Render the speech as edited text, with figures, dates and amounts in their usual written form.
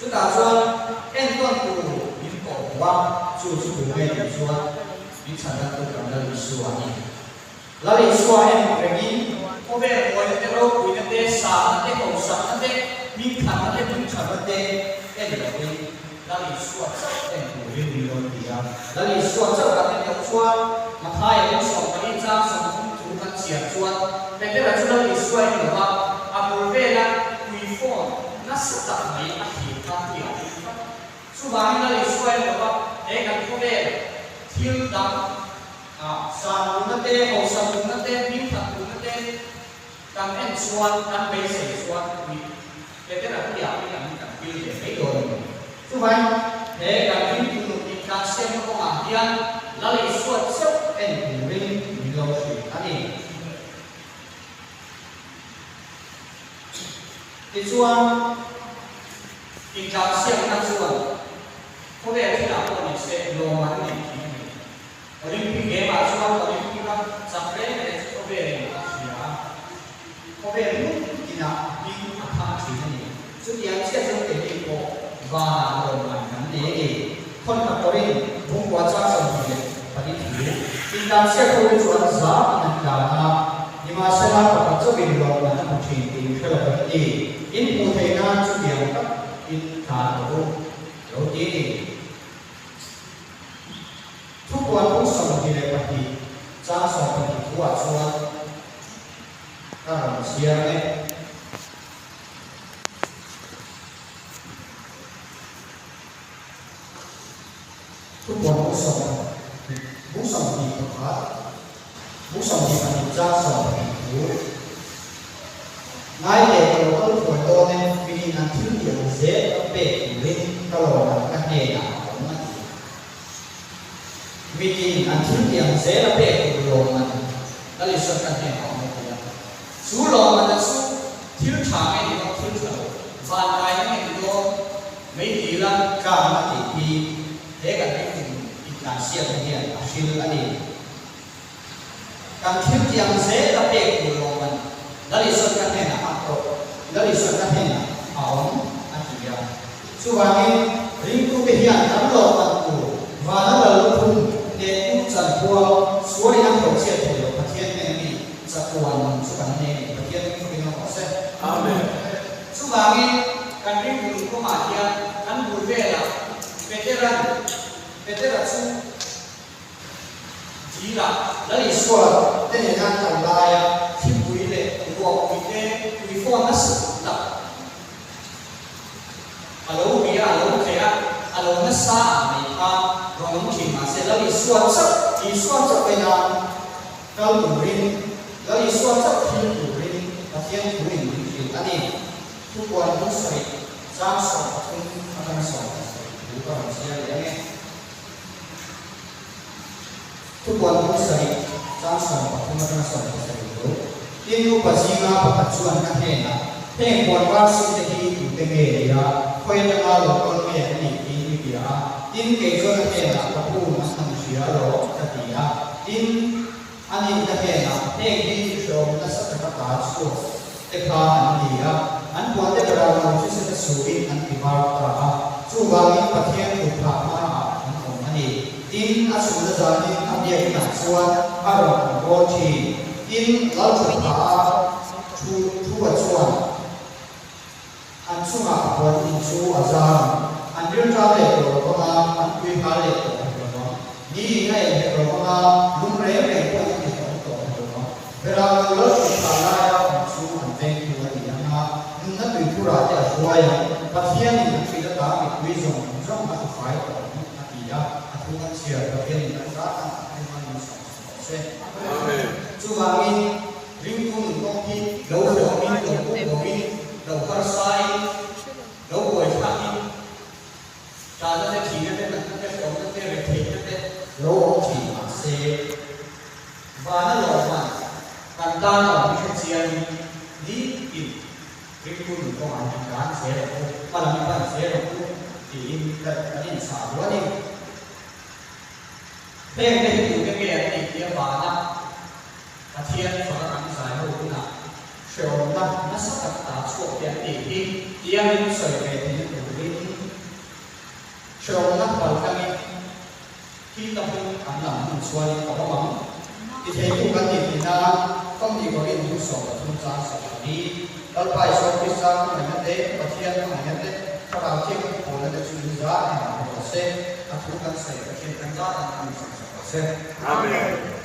chúng ta说em段古民国话就是不会你说你承认不可能你说你那你说em cái gì có vẻ ngồi cái đâu quý cái tê sáng cái cầu sáng cái tê mình thằng cái mình chọn cái tê cái gì vậy那你说这em不会你问题啊那你说这个你要说mà thay cái số cái đi ra số chúng ta chia cho cái cái là chúng ta đi xoay nữa mà à bồi về là quy phone nó sẽ tập mấy cái gì khác nhiều số bao nhiêu là đi xoay nữa mà để cái có về thiếu đắng sang nó tê hồ sang nó tê miếng thằng nó tê cầm em xoan cầm bê sấy xoan cái là cái dạng cái làm cái kiểu để mấy đồ số bao để cái phim của mình càng xem nó có ảnh hiện là lấy suất sốc em của mình lâu rồi anh đi thì chuan thì càng xem nó chuan có vẻ thì là con mình sẽ lo mà cái gì ở đây cái game mà chuan ở đây cái nó sắp đến này có vẻ là gì à có vẻ lúc thì là đi tham chỉ này sự kiện sẽ trong cái gì của và rồi mà nắm đểคนขับรถมุ่งว่าจะส่งเงินไปที่ที่การเสียคนชวนสานักการนิมาเสนากับเจ้าบินลงมาทำทีมเพื่อไปที่อินโพเทน่าจุดเดียวกับอินคาโดโรตีทุกวันผู้ส่งที่ในปฏิจ้าส่งปฏิทั่วชวนก็เสียเลยทุกวันผู้ส่งดีกับพระผู้ส่งดีกับจ้าส่งผู้นายเด็กเราต้องควรโดนในปีนั้นที่เดียวเสียเป็ดลิ้นตลอดกันเองของมันมีกินอันที่เดียวเสียเป็ดลงมันแล้วเลยสุดกันเองของมันเลยสู้ลงมันจะสู้ทิ้งฉากให้ดีก็ทิ้งเถอะบ้านใครไม่ดีก็ไม่ดีละกล้ามาติดปีเด็กกันไม่ถึงอีกการเสียไปเนี่ยชื่ออะไรการทิ้งเตียงเสียแล้วเป็ดลงมันแล้วเลยสุดกันเองนะอัปโตแล้วเลยสุดกันเองนะเอาอันที่ยาส่วนนี้ริงกุเบียนทั้งโลกทั้งกูว่านั่นเราลุกขึ้นเด็กผู้จัดพวกสวยนั่งตกเสียถอยประเทศนี้มีสักวันสุกันนี้ประเทศนี้เป็นของเสกอาเมนส่วนนี้การริงกุก็มาเทียนอันบุญเวล่ะเป็นเจริญสู้จีละแล้วอีกส่วนแต่ในงานทำลายที่บุญเล่รวมบุญเล่บุญฟ้อนนั่นสุดละฮัลโหลมีฮัลโหลใครอะฮัลโหลนั่นซาไม่ค่ะรองน้ำขิงมาเสร็จแล้วอีกส่วนจะไปนานเราบุญรินแล้วอีกส่วนจะทิ้งบุญรินประเทศบุญรินอันนี้ทุกวันต้องใส่จ้างสองทุ่มมาทำสองหรือก็เสียอย่างนี้ทุกวันต้องใส่จ้างสองทุ่มมาทำสองใส่ดูที่ดูปัจจัยมาปัจจุบันกันเองนะเพ่งวันว่าสิ่งที่อยู่เป็นเงี้ยคอยจะมาหลอกคนเงี้ยนี่ที่มีเดียอินเกี่ยวกับเองนะพระผู้นั้นทำเสียหลอกจะดีนะอินอันนี้จะเองนะเพ่งที่โชว์นักสัตว์ตาชั่วแต่พาอันดีนะอันควรจะเราที่จะสู้อินอันที่มาตราสู้วางอินประเทศถูกพามาอันของอันนี้อินอาศัยจานินอันเดียร์หนักส่วนอารมณ์โกชีอินเราถูกพาทั่วส่วนอันสุ่มอาบอินสู้อาจารย์อันเรื่องการเลี้ยงเราก็มาอันวิพากษ์เลี้ยงเราก็ดีให้เราก็มาลุ่มเลี้ยงพวกนี้เราก็เวลาเราถูกพาแล้วสู้อันเป็นตัวดีนะนั่นเป็นผู้รักจะช่วยประเทศนี้ที่จะตามอีกวิสัยจะมาถูกฝ่ายต่ออันที่ยากอันที่มันเชื่อประเทศนี้จะรักให้มันมีสองเส้นจู่บางทีริมทุ่งตรงที่เราเดินมีตรงพวกนี้เราพัดสายเราป่วยทักที่การนั่นได้ขี่นั่นได้นั่นได้ของนั่นได้เรื่องขี่นั่นได้เราขี่มาเสียบ้านเราบ้านการตั้งเราไม่ใช่เชียร์ดีกินริมทุ่งตรงอันการเสียเราบ้านเราบ้านเสียเราที่อินแต่อินสาววันนี้เพ่งได้อยู่กันเงี้ยอีกเดียวบ้านนะประเทศฝรั่งสายโลกนะเชื่อว่านักสัตว์ตาชั่วเปลี่ยนตีที่ยังไม่ใส่ไปที่ตัวเอง an lam tu suan ka mong ki thei tu kan ni na kom ni ko rin tu so ka thun cha sa ni dal pai so ki sa ma na te pathian ma na te thara che ko na te chu za na ko se a thu kan sai ka chen kan za an sa se amen